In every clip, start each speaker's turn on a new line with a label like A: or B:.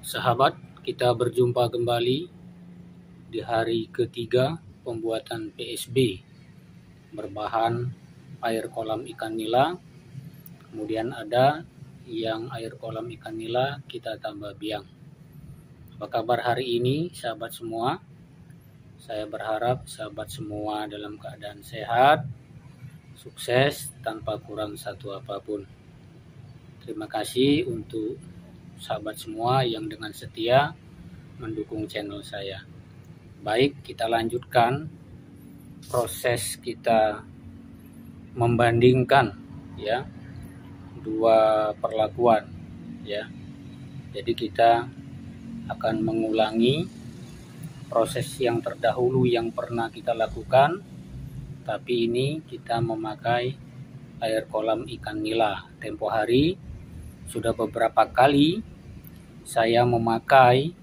A: Sahabat, kita berjumpa kembali di hari ketiga pembuatan PSB berbahan air kolam ikan nila. Kemudian ada yang air kolam ikan nila kita tambah biang. Apa kabar hari ini sahabat semua? Saya berharap sahabat semua dalam keadaan sehat, sukses tanpa kurang satu apapun. Terima kasih untuk sahabat semua yang dengan setia mendukung channel saya. Baik, kita lanjutkan proses kita membandingkan ya dua perlakuan ya. Jadi kita akan mengulangi proses yang terdahulu yang pernah kita lakukan, tapi ini kita memakai air kolam ikan nila. Tempo hari sudah beberapa kali saya memakai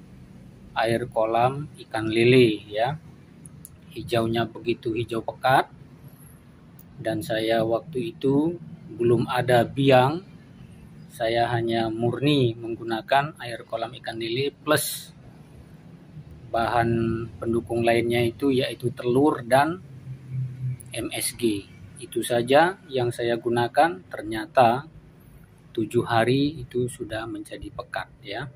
A: air kolam ikan lele ya. Hijaunya begitu hijau pekat, dan saya waktu itu belum ada biang. Saya hanya murni menggunakan air kolam ikan lele plus bahan pendukung lainnya itu yaitu telur dan MSG. Itu saja yang saya gunakan. Ternyata 7 hari itu sudah menjadi pekat ya.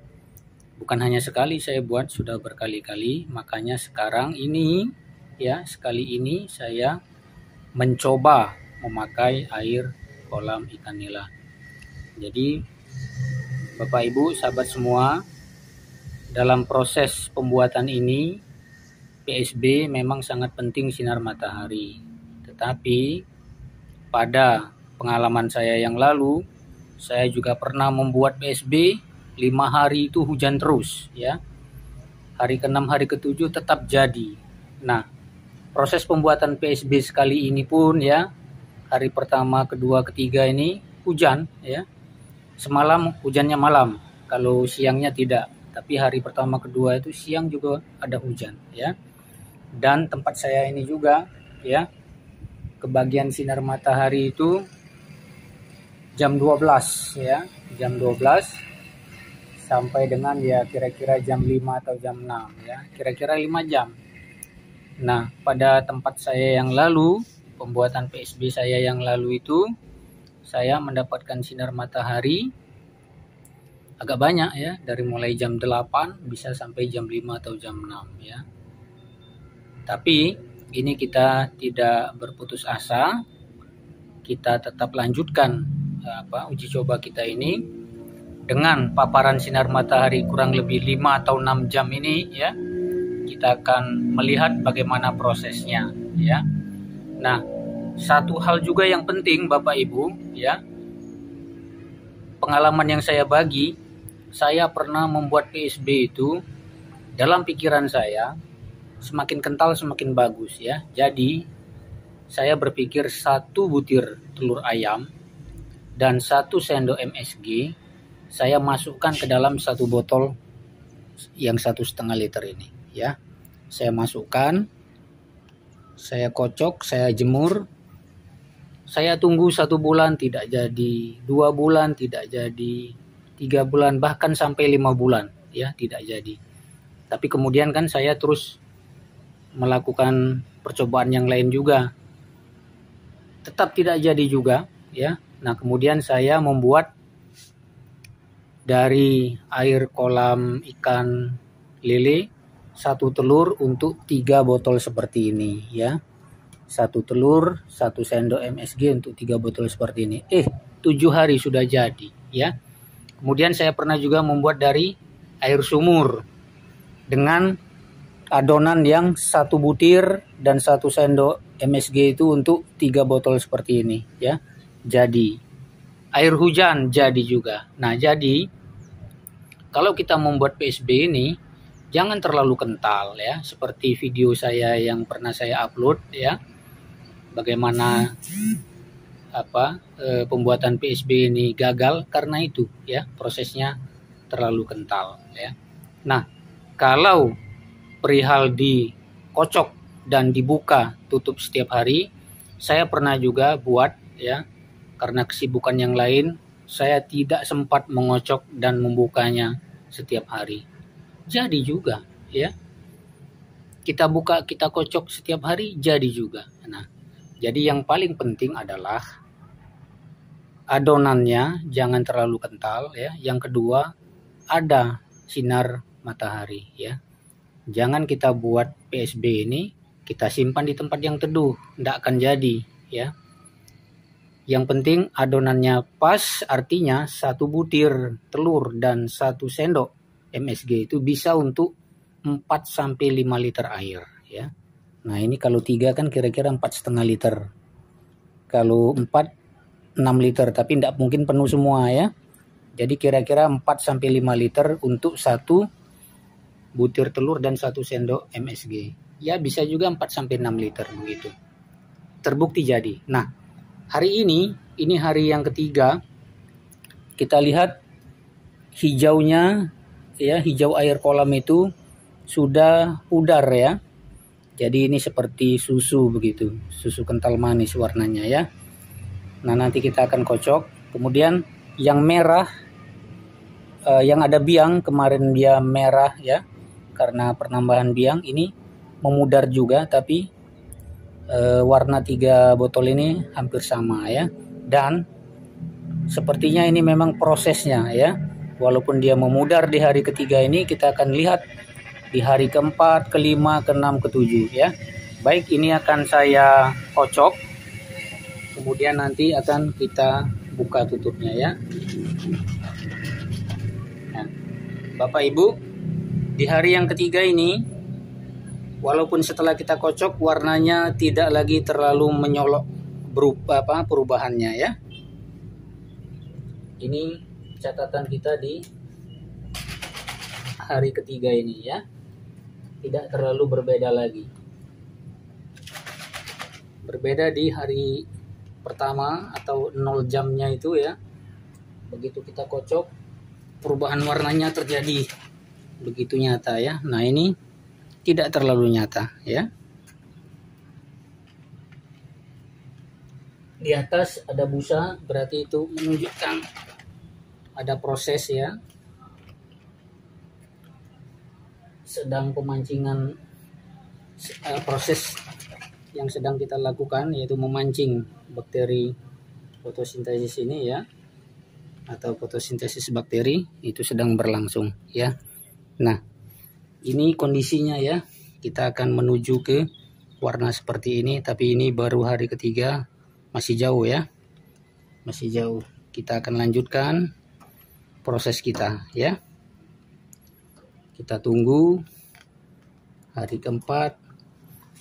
A: Bukan hanya sekali saya buat, sudah berkali-kali. Makanya sekarang ini ya, sekali ini saya mencoba memakai air kolam ikan nila. Jadi Bapak Ibu sahabat semua, dalam proses pembuatan ini PSB memang sangat penting sinar matahari. Tetapi pada pengalaman saya yang lalu, saya juga pernah membuat PSB 5 hari itu hujan terus ya. Hari ke-6, hari ke-7 tetap jadi. Nah, proses pembuatan PSB sekali ini pun ya, hari pertama, kedua, ketiga ini hujan ya. Semalam hujannya malam, kalau siangnya tidak. Tapi hari pertama, kedua itu siang juga ada hujan ya. Dan tempat saya ini juga ya, kebagian sinar matahari itu jam 12 ya, jam 12 sampai dengan ya kira-kira jam 5 atau jam 6 ya, kira-kira 5 jam. Nah, pada tempat saya yang lalu, pembuatan PSB saya yang lalu itu, saya mendapatkan sinar matahari agak banyak ya, dari mulai jam 8 bisa sampai jam 5 atau jam 6 ya. Tapi ini kita tidak berputus asa, kita tetap lanjutkan uji coba kita ini dengan paparan sinar matahari kurang lebih 5 atau 6 jam ini ya. Kita akan melihat bagaimana prosesnya ya. Nah, satu hal juga yang penting Bapak Ibu ya, pengalaman yang saya bagi, saya pernah membuat PSB itu dalam pikiran saya semakin kental semakin bagus ya. Jadi saya berpikir 1 butir telur ayam dan 1 sendok MSG saya masukkan ke dalam 1 botol yang 1,5 liter ini ya. Saya masukkan, saya kocok, saya jemur, saya tunggu 1 bulan tidak jadi, 2 bulan tidak jadi, 3 bulan bahkan sampai 5 bulan ya tidak jadi. Tapi kemudian kan saya terus melakukan percobaan yang lain juga, tetap tidak jadi juga ya. Nah, kemudian saya membuat dari air kolam ikan lele 1 telur untuk 3 botol seperti ini ya. 1 telur, 1 sendok MSG untuk 3 botol seperti ini. 7 hari sudah jadi ya. Kemudian saya pernah juga membuat dari air sumur dengan adonan yang 1 butir dan 1 sendok MSG itu untuk 3 botol seperti ini ya. Jadi air hujan jadi juga. Nah, jadi kalau kita membuat PSB ini jangan terlalu kental ya, seperti video saya yang pernah saya upload ya, bagaimana pembuatan PSB ini gagal karena itu ya, prosesnya terlalu kental ya. Nah, kalau perihal dikocok dan dibuka tutup setiap hari, saya pernah juga buat ya. Karena kesibukan yang lain, saya tidak sempat mengocok dan membukanya setiap hari? Jadi juga, ya. Kita buka, kita kocok setiap hari, jadi juga. Nah, jadi yang paling penting adalah adonannya jangan terlalu kental, ya. Yang kedua, ada sinar matahari, ya. Jangan kita buat PSB ini kita simpan di tempat yang teduh, tidak akan jadi, ya. Yang penting adonannya pas, artinya 1 butir telur dan 1 sendok MSG itu bisa untuk 4-5 liter air, ya. Nah, ini kalau 3 kan kira-kira 4,5 liter. Kalau 4 6 liter, tapi tidak mungkin penuh semua, ya. Jadi kira-kira 4-5 liter untuk 1 butir telur dan 1 sendok MSG. Ya, bisa juga 4-6 liter begitu. Terbukti jadi. Nah, hari ini hari yang ketiga. Kita lihat hijaunya, ya, hijau air kolam itu sudah pudar, ya. Jadi ini seperti susu begitu, susu kental manis warnanya, ya. Nah, nanti kita akan kocok. Kemudian yang merah, yang ada biang, kemarin dia merah, ya, karena penambahan biang, ini memudar juga, tapi warna 3 botol ini hampir sama, ya. Dan sepertinya ini memang prosesnya, ya. Walaupun dia memudar di hari ketiga ini, kita akan lihat di hari keempat, kelima, keenam, ketujuh, ya. Baik, ini akan saya kocok. Kemudian nanti akan kita buka tutupnya, ya. Nah, Bapak Ibu, di hari yang ketiga ini, walaupun setelah kita kocok warnanya tidak lagi terlalu menyolok berubah perubahannya, ya. Ini catatan kita di hari ketiga ini, ya. Tidak terlalu berbeda lagi. Berbeda di hari pertama atau 0 jamnya itu, ya. Begitu kita kocok, perubahan warnanya terjadi begitu nyata, ya. Nah, ini tidak terlalu nyata, ya. Di atas ada busa, berarti itu menunjukkan ada proses, ya. Sedang pemancingan, proses yang sedang kita lakukan yaitu memancing bakteri fotosintesis ini, ya, atau fotosintesis bakteri itu sedang berlangsung, ya. Nah, ini kondisinya, ya. Kita akan menuju ke warna seperti ini, tapi ini baru hari ketiga, masih jauh, ya. Masih jauh. Kita akan lanjutkan proses kita, ya. Kita tunggu hari keempat,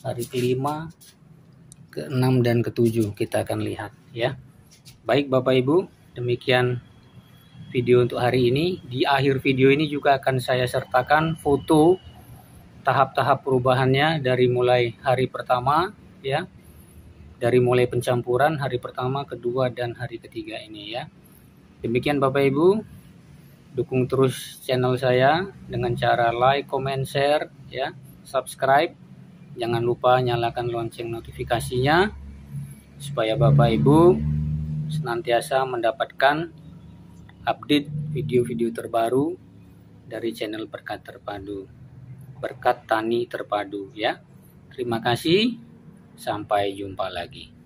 A: hari kelima, keenam, dan ketujuh kita akan lihat, ya. Baik Bapak Ibu, demikian video untuk hari ini. Di akhir video ini juga akan saya sertakan foto tahap-tahap perubahannya dari mulai hari pertama, ya. Dari mulai pencampuran hari pertama, kedua, dan hari ketiga ini, ya. Demikian Bapak Ibu. Dukung terus channel saya dengan cara like, comment, share, ya, subscribe. Jangan lupa nyalakan lonceng notifikasinya supaya Bapak Ibu senantiasa mendapatkan update video-video terbaru dari channel Berkat Terpadu, Berkat Tani Terpadu, ya. Terima kasih, sampai jumpa lagi.